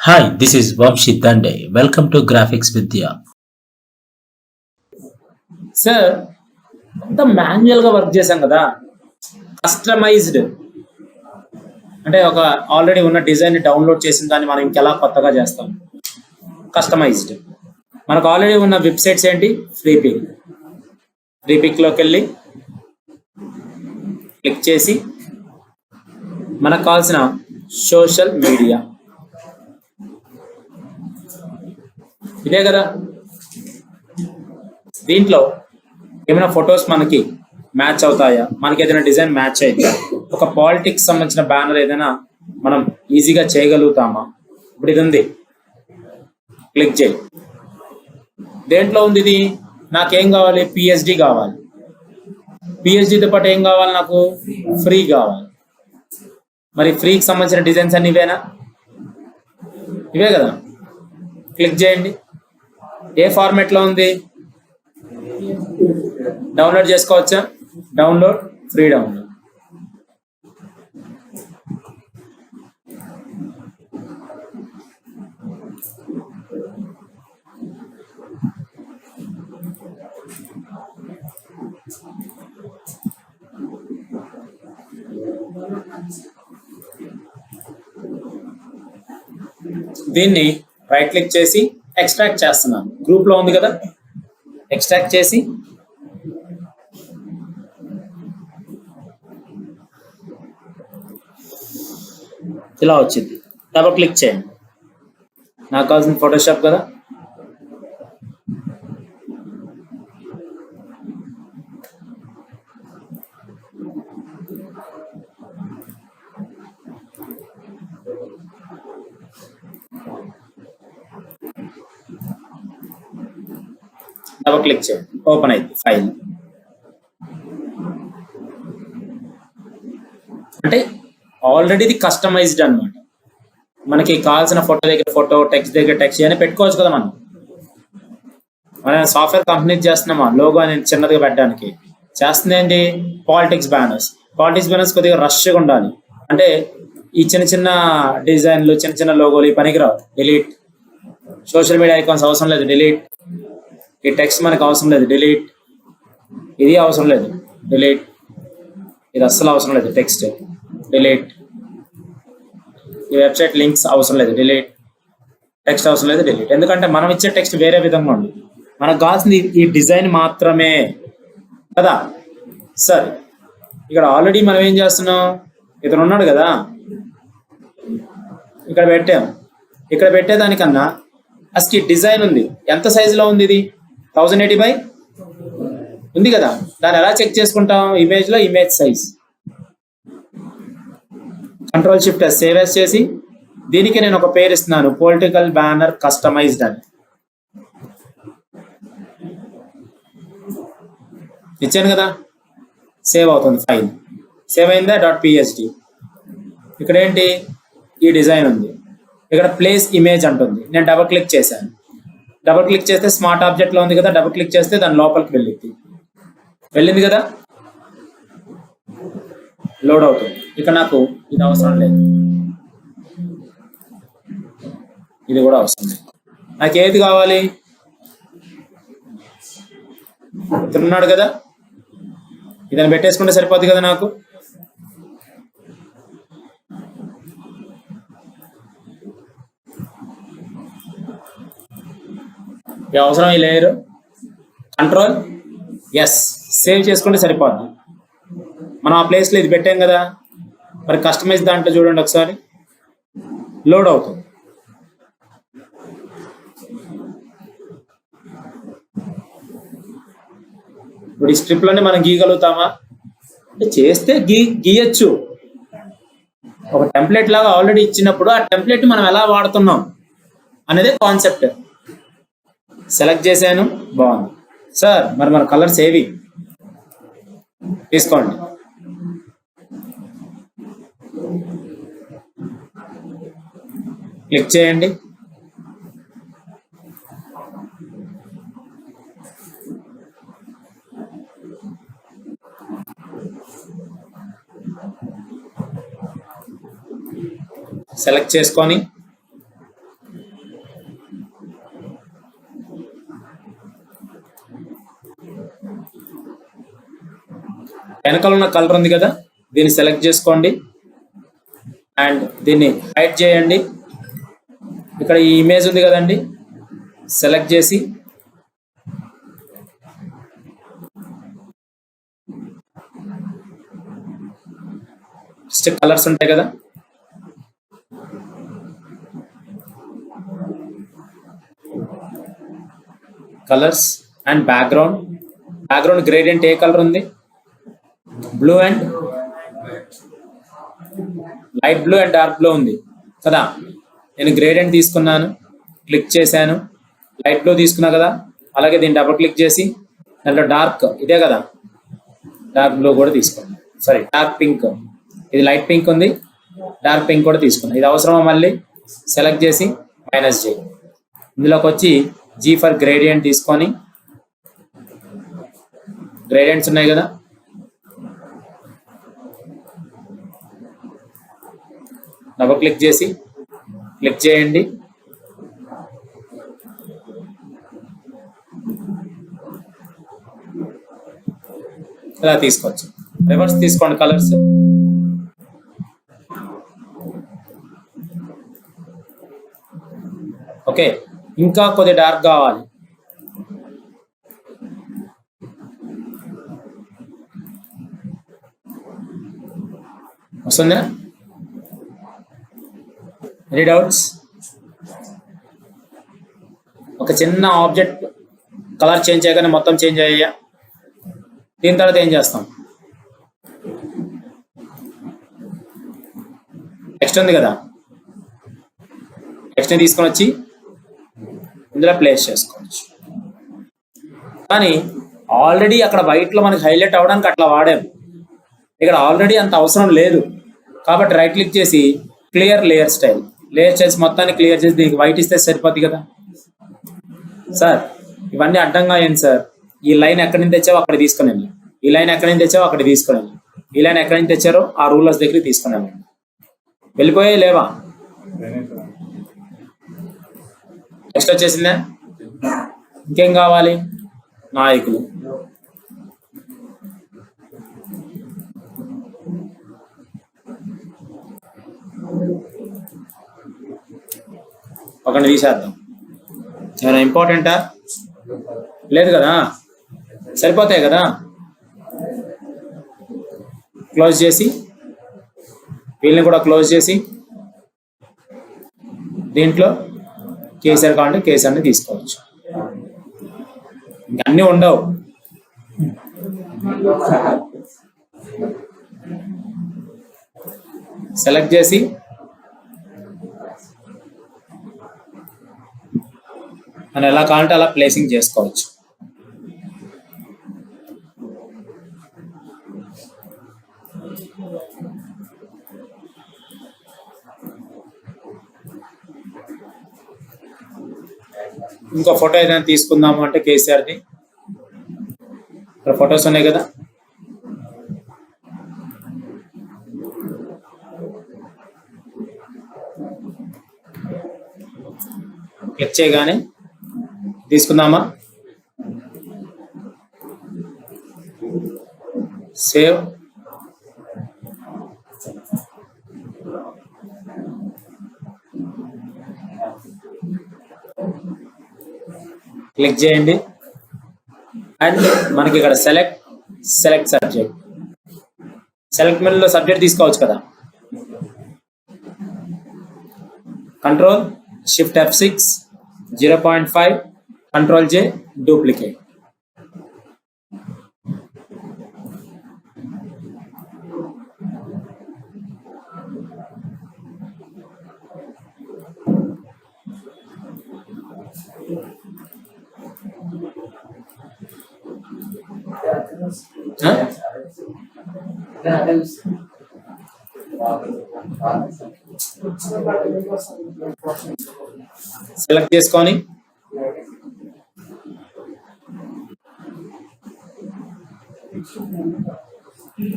Hi, this is Vamsi Dande. Welcome to Grafix Vidya. Sir అంతా మాన్యువల్గా work చేసాం కదా. కస్టమైజ్డ్ అంటే ఒక ఆల్రెడీ ఉన్న డిజైన్ డౌన్లోడ్ చేసిన దాన్ని మనం ఇంకెలా కొత్తగా చేస్తాం. కస్టమైజ్డ్ మనకు ఆల్రెడీ ఉన్న వెబ్సైట్స్ ఏంటి? ఫ్రీ పిక్లోకి వెళ్ళి క్లిక్ చేసి మనకు కావాల్సిన సోషల్ మీడియా ఇదే కదా. దీంట్లో ఏమైనా ఫొటోస్ మనకి మ్యాచ్ అవుతాయా, మనకి ఏదైనా డిజైన్ మ్యాచ్ అయితే ఒక పాలిటిక్స్ సంబంధించిన బ్యానర్ ఏదైనా మనం ఈజీగా చేయగలుగుతామా? ఇప్పుడు ఇది ఉంది, క్లిక్ చేయి. దేంట్లో ఉంది ఇది? నాకేం కావాలి? PSD కావాలి. PSDతో పాటు ఏం కావాలి? నాకు ఫ్రీ కావాలి. మరి ఫ్రీకి సంబంధించిన డిజైన్స్ అన్ని ఇవే కదా. క్లిక్ చేయండి. ఏ ఫార్మాట్లో ఉంది? డౌన్లోడ్ చేసుకోవచ్చా? Download, free download. దీన్ని రైట్ క్లిక్ చేసి ఎక్స్ట్రాక్ట్ చేస్తున్నాను. గ్రూప్లో ఉంది కదా, ఎక్స్ట్రాక్ట్ చేసి ఇలా వచ్చింది. డబల్ క్లిక్ చేయండి. నాకు కావాల్సిన ఫోటోషాప్ కదా, డబల్ క్లిక్ చేయండి. ఓపెన్ అయింది ఫైల్. అంటే ఆల్రెడీ ఇది కస్టమైజ్డ్ అనమాట. మనకి కావాల్సిన ఫోటో దగ్గర ఫోటో, టెక్స్ట్ దగ్గర టెక్స్ట్ అని పెట్టుకోవచ్చు కదా. మనం సాఫ్ట్వేర్ కంపెనీ చేస్తున్నామా లోగో అని చిన్నదిగా పెట్టడానికి? చేస్తుంది ఏంటి? పాలిటిక్స్ బ్యానర్స్ కొద్దిగా రష్గా ఉండాలి. అంటే ఈ చిన్న చిన్న డిజైన్లు, చిన్న చిన్న లోగోలు ఈ పనికిరావు. డిలీట్. సోషల్ మీడియా ఐకాన్స్ అవసరం లేదు, డిలీట్. ఈ టెక్స్ట్ మనకు అవసరం లేదు, డిలీట్. ఇది అవసరం లేదు, డిలీట్. ఇది అస్సలు అవసరం లేదు, టెక్స్ట్, డిలీట్. ఈ వెబ్సైట్ లింక్స్ అవసరం లేదు, డిలీట్. టెక్స్ట్ అవసరం లేదు, డిలీట్. ఎందుకంటే మనం ఇచ్చే టెక్స్ట్ వేరే విధంగా ఉంది. మనకు కావాల్సింది ఈ డిజైన్ మాత్రమే కదా. సరే, ఇక్కడ ఆల్రెడీ మనం ఏం చేస్తున్నాం? ఇతను ఉన్నాడు కదా, ఇక్కడ పెట్టాం. ఇక్కడ పెట్టేదానికన్నా అసలు ఈ డిజైన్ ఉంది, ఎంత సైజులో ఉంది? ఇది 1080 ఉంది కదా. దాన్ని ఎలా చెక్ చేసుకుంటాం? ఇమేజ్లో image size Ctrl+Shift+S save as చేసి దీనికి నేను ఒక పేరు ఇస్తున్నాను, పొలిటికల్ బ్యానర్ కస్టమైజ్డ్ అని ఇచ్చాను కదా. సేవ్ అవుతుంది ఫైల్. సేవ్ అయిందా? .psd. ఇక్కడ ఏంటి? ఈ డిజైన్ ఉంది. ఇక్కడ ప్లేస్ ఇమేజ్ అంటుంది. నేను డబుల్ క్లిక్ చేశాను. డబుల్ క్లిక్ చేస్తే స్మార్ట్ ఆబ్జెక్ట్లో ఉంది కదా, డబుల్ క్లిక్ చేస్తే దాని లోపలికి వెళ్ళింది కదా. లోడ్ అవుతుంది. ఇక్కడ నాకు ఇది అవసరం లేదు, ఇది కూడా అవసరం లేదు. నాకు ఏది కావాలి? ఇతనున్నాడు కదా, ఇదని పెట్టేసుకుంటే సరిపోద్ది కదా నాకు. ఈ అవసరం ఈ లేయర్. Ctrl+S సేవ్ చేసుకుంటే సరిపోద్ది. మనం ఆ ప్లేస్లో ఇది పెట్టాం కదా. మరి కస్టమైజ్ దాంట్లో చూడండి ఒకసారి, లోడ్ అవుతుంది. ఇప్పుడు ఈ స్ట్రిప్లోనే మనం గీయగలుగుతామా? అంటే చేస్తే గీయచ్చు. ఒక టెంప్లెట్ లాగా ఆల్రెడీ ఇచ్చినప్పుడు ఆ టెంప్లెట్ మనం ఎలా వాడుతున్నాం అనేదే కాన్సెప్ట్. సెలెక్ట్ చేశాను, బాగుంది. సార్ మరి మన కలర్స్ ఏవి? తీసుకోండి. క్లిక్ చేయండి. సెలెక్ట్ చేసుకొని వెనకాల ఉన్న కలర్ ఉంది కదా, దీన్ని సెలెక్ట్ చేసుకోండి అండ్ దీన్ని హైడ్ చేయండి. ఇక్కడ ఈ ఇమేజ్ ఉంది కదండి, సెలెక్ట్ చేసి కలర్స్ ఉంటాయి కదా, కలర్స్ అండ్ బ్యాక్గ్రౌండ్ గ్రేడియంట్ ఏ కలర్ ఉంది? Blue and light blue and dark blue ఉంది కదా. నేను గ్రేడియంట్ తీసుకున్నాను, క్లిక్ చేశాను, లైట్ బ్లూ తీసుకున్నా కదా, అలాగే దీన్ని డబుల్ క్లిక్ చేసి దాంట్లో డార్క్ ఇదే కదా, డార్క్ బ్లూ కూడా తీసుకున్నాను, సారీ డార్క్ పింక్, ఇది లైట్ పింక్ ఉంది, డార్క్ పింక్ కూడా తీసుకున్నాను. ఇది అవసరమా? మళ్ళీ సెలెక్ట్ చేసి మైనస్ చేయి. ఇందులోకి వచ్చి జీ ఫర్ గ్రేడియంట్ తీసుకొని, గ్రేడియంట్స్ ఉన్నాయి కదా, డబుల్ క్లిక్ చేసి క్లిక్ చేయండి. ఇలా తీసుకోవచ్చు. రివర్స్ తీసుకోండి కలర్స్. ఓకే, ఇంకా కొద్ది డార్క్ కావాలి. వస్తుందా? Any doubts? ఒక చిన్న ఆబ్జెక్ట్ కలర్ చేంజ్ చేయగానే మొత్తం చేంజ్ అయ్యా. దీని తర్వాత ఏం చేస్తాం? టెక్స్ట్ ఉంది కదా, టెక్స్ట్ని తీసుకొని వచ్చి ఇందులో ప్లేస్ చేసుకోవచ్చు. కానీ ఆల్రెడీ అక్కడ వైట్లో మనకి హైలైట్ అవ్వడానికి అట్లా వాడాము, ఇక్కడ ఆల్రెడీ అంత అవసరం లేదు. కాబట్టి రైట్ క్లిక్ చేసి క్లియర్ లేయర్ స్టైల్స్ మొత్తాన్ని క్లియర్ చేసి దీనికి వైట్ ఇస్తే సరిపోద్ది కదా. సార్ ఇవన్నీ అడ్డంగా ఏంటి సార్? ఈ లైన్ ఎక్కడి నుంచి తెచ్చావో అక్కడ తీసుకుని వెళ్ళి, ఈ లైన్ ఎక్కడి నుంచి తెచ్చావో అక్కడ తీసుకుని వెళ్ళి, ఈ లైన్ ఎక్కడి నుంచి తెచ్చారో ఆ రూలర్స్ దగ్గరికి తీసుకుని వెళ్ళండి. వెళ్ళిపోయాయి లేవా? నెక్స్ట్ వచ్చేసిందా? ఇంకేం కావాలి? నాయకులు. ఒకటి తీసేద్దాం. ఏమైనా ఇంపార్టెంటా? లేదు కదా, సరిపోతాయి కదా. క్లోజ్ చేసి వీళ్ళని కూడా క్లోజ్ చేసి దీంట్లో కేసీఆర్ కావాలంటే కేసీఆర్ని తీసుకోవచ్చు. అన్నీ ఉండవు. సెలెక్ట్ చేసి మనం ఎలా కావాలంటే అలా ప్లేసింగ్ చేసుకోవచ్చు. ఇంకో ఫోటో ఏదైనా తీసుకుందాము అంటే కేసీఆర్ది, ఇక్కడ ఫొటోస్ ఉన్నాయి కదా, క్లిక్ చేయగానే తీసుకుందామా, సేవ్, క్లిక్ చేయండి అండ్ మనకి ఇక్కడ సెలెక్ట్ సబ్జెక్ట్, సెలెక్ట్ మెనూలో సబ్జెక్ట్ తీసుకోవచ్చు కదా. Control shift F6 0.5 control J duplicate. Select చేసుకొని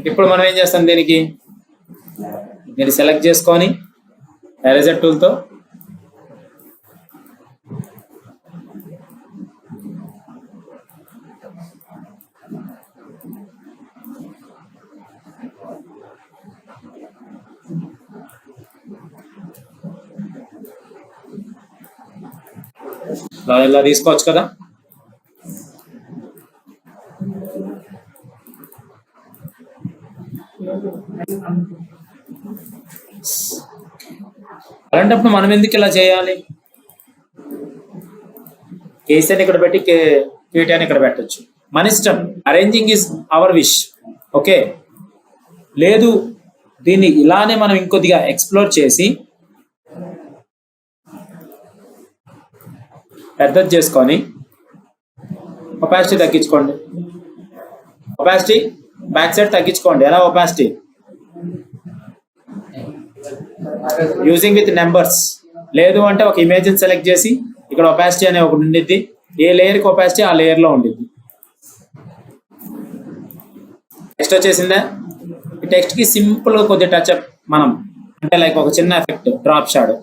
ఇప్పుడు మనం ఏం చేస్తాం, దీనికి దీన్ని సెలెక్ట్ చేసుకొని ఎరేజర్ టూల్తో ఇలా తీసుకోవచ్చు కదా. అలాంటప్పుడు మనం ఎందుకు ఇలా చేయాలి? కేసీని ఇక్కడ పెట్టి కేటీఆర్ని ఇక్కడ పెట్టచ్చు. మన ఇష్టం. Arranging is our wish. Okay, లేదు దీన్ని ఇలానే మనం ఇంకొద్దిగా ఎక్స్ప్లోర్ చేసి పెద్దది చేసుకొని ఒపాసిటీ తగ్గించుకోండి. ఒపాసిటీ బ్యాక్ సైడ్ తగ్గించుకోండి. ఎలా ఒపాసిటీ? Using with numbers. లేదు అంటే ఒక ఇమేజ్ని సెలెక్ట్ చేసి ఇక్కడ ఒపాసిటీ అనే ఒకటి ఉండిద్ది. ఏ లేయర్కి ఒపాసిటీ ఆ లేయర్లో ఉండిద్ది. టెక్స్ట్ వచ్చేసిందా? ఈ టెక్స్ట్కి సింపుల్గా కొద్దిగా టచ్అప్ మనం, అంటే లైక్ ఒక చిన్న ఎఫెక్ట్, డ్రాప్ షాడో,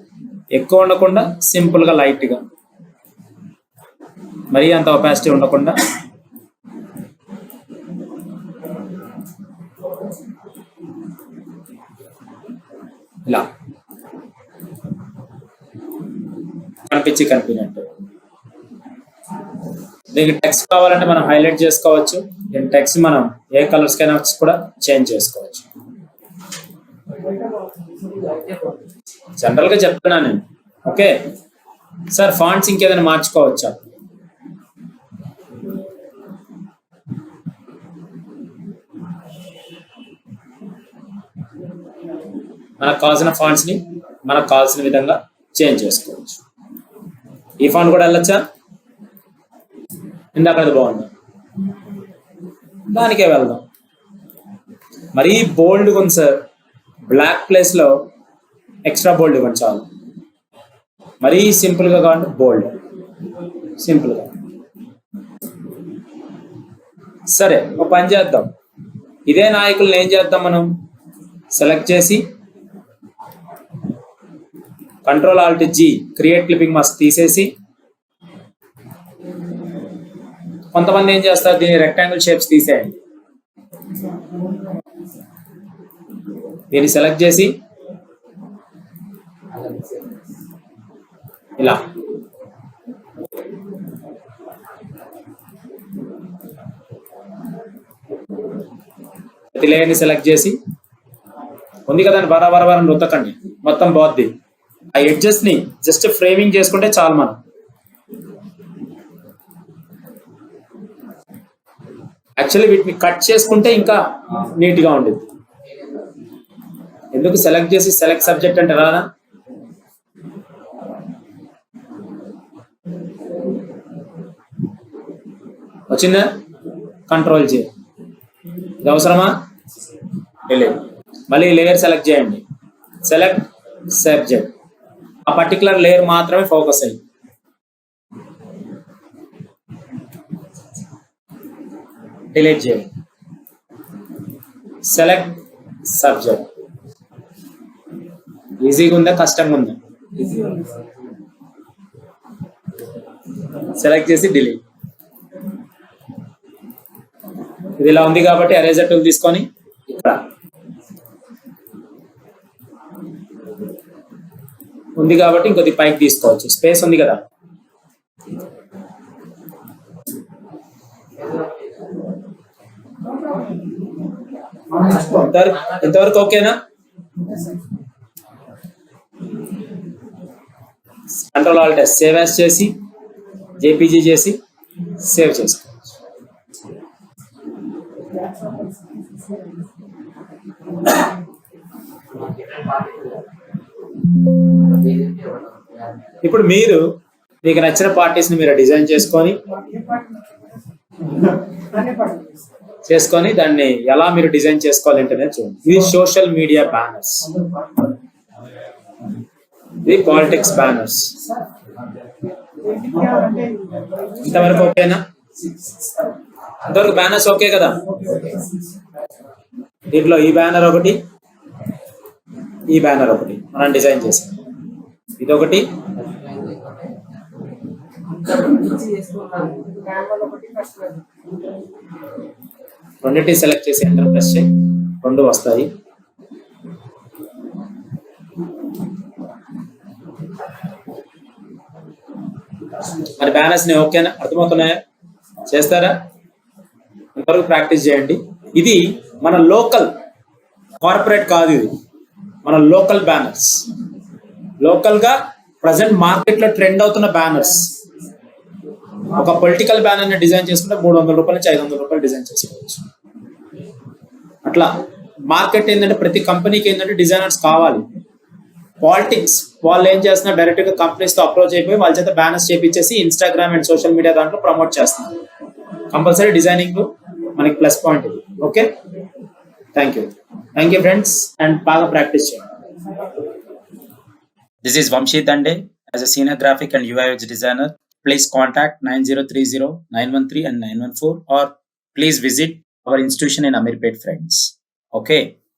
ఎక్కువ ఉండకుండా సింపుల్గా లైట్గా, మరీ అంత ఒపాసిటీ ఉండకుండా ఇలా కనిపినట్టు. దీనికి టెక్స్ట్ కావాలంటే మనం హైలైట్ చేసుకోవచ్చు. దీని టెక్స్ట్ మనం ఏ కలర్స్ కైనా కూడా చేంజ్ చేసుకోవచ్చు. జనరల్ గా చెప్తున్నా నేను. ఓకే సార్, ఫాంట్స్ ఇంకేదైనా మార్చుకోవచ్చా? మనకు కావాల్సిన ఫాంట్స్ ని మనకు కావాల్సిన విధంగా చేంజ్ చేసుకోవచ్చు. ఈ ఫాంట్ కూడా వెళ్ళొచ్చా? ఇందాకది బాగుంది, దానికే వెళ్దాం. మరీ బోల్డ్ ఉంది సార్, బ్లాక్ ప్లేస్ లో ఎక్స్ట్రా బోల్డ్ ఇవ్వండి చాలు. మరీ సింపుల్ గా కావాలంటే బోల్డ్, సింపుల్ గా. సరే, ఒక పని చేద్దాం. ఇదే నాయకులను ఏం చేద్దాం, మనం సెలెక్ట్ చేసి Ctrl+Alt+G క్రియేట్ క్లిప్పింగ్ మాస్క్ తీసేసి, కొంతమంది ఏం చేస్తారు, దీన్ని రెక్టాంగిల్ షేప్స్ తీసేయండి. దీన్ని సెలెక్ట్ చేసి ఇలా ప్రతి లేయర్ని సెలెక్ట్ చేసి ఉంది కదా, బరాబరం రుద్దకండి, మొత్తం పోద్ది. ఆ ఎడ్జెస్ ని జస్ట్ ఫ్రేమింగ్ చేసుకుంటే చాలు. మనం యాక్చువల్లీ వీటిని కట్ చేసుకుంటే ఇంకా నీట్ గా ఉండేది. ఎందుకు సెలెక్ట్ చేసి సెలెక్ట్ సబ్జెక్ట్ అంటే రాదా? వచ్చిందా? Ctrl+J. ఇది అవసరమా? లేదు. మళ్ళీ లేయర్ సెలెక్ట్ చేయండి, సెలెక్ట్ సబ్జెక్ట్. ఆ పర్టికులర్ లేయర్ మాత్రమే ఫోకస్ అయ్యి, డిలీట్ చేయండి. Select subject. ఈజీగా ఉందా, కష్టంగా ఉందా? సెలెక్ట్ చేసి డిలీట్. ఇది ఇలా ఉంది కాబట్టి ఎరేజర్ టూల్ తీసుకొని ఇక్కడ ఉంది కాబట్టి ఇంకొద్ది పైకి తీసుకోవచ్చు, స్పేస్ ఉంది కదా. ఇంతవరకు ఓకేనా? Ctrl+Alt+S సేవ్ యాజ్ చేసి జేపీజీ చేసి సేవ్ చేసుకోవచ్చు. ఇప్పుడు మీకు నచ్చిన పార్టీస్ ని మీరు డిజైన్ చేసుకొని దాన్ని ఎలా మీరు డిజైన్ చేసుకోవాలంటే చూడండి. ఇది సోషల్ మీడియా బ్యానర్స్, ఇది పాలిటిక్స్ బ్యానర్స్. ఇంతవరకు ఓకేనా? ఇంతవరకు బ్యానర్స్ ఓకే కదా? దీంట్లో ఈ బ్యానర్ ఒకటి, ఈ బ్యానర్ ఒకటి మనం డిజైన్ చేసాం. ఇదొకటి, రెండింటి సెలెక్ట్ చేసి ఎంటర్ ప్రెస్ చేయి, రెండు వస్తాయి. మరి బ్యానర్స్ ని ఓకేనా, అర్థమవుతున్నాయా, చేస్తారా? ఇంతవరకు ప్రాక్టీస్ చేయండి. ఇది మన లోకల్ కార్పొరేట్ కాదు, ఇది మన లోకల్ బ్యానర్స్. లోకల్ గా ప్రజెంట్ మార్కెట్ లో ట్రెండ్ అవుతున్న బ్యానర్స్. ఒక పొలిటికల్ బ్యానర్ ని డిజైన్ చేసుకుంటే 300 రూపాయల నుంచి 500 రూపాయలు డిజైన్ చేసుకోవచ్చు. అట్లా మార్కెట్ ఏంటంటే ప్రతి కంపెనీకి ఏంటంటే డిజైనర్స్ కావాలి. పాలిటిక్స్ వాళ్ళు ఏం చేస్తున్నారు, డైరెక్ట్ గా కంపెనీస్ తో అప్రోచ్ అయిపోయి వాళ్ళ చేత బ్యానర్స్ చేపించేసి ఇన్స్టాగ్రామ్ అండ్ సోషల్ మీడియా దాంట్లో ప్రమోట్ చేస్తున్నారు. కంపల్సరీ డిజైనింగ్ మనకి ప్లస్ పాయింట్ ఇది. Okay, thank you friends, and బాగా ప్రాక్టీస్ చేయండి. This is Vamsi Dande as a senior graphic and UI UX designer. Please contact 9030-913 and 914, or please visit our institution in Amirpet, friends. Okay.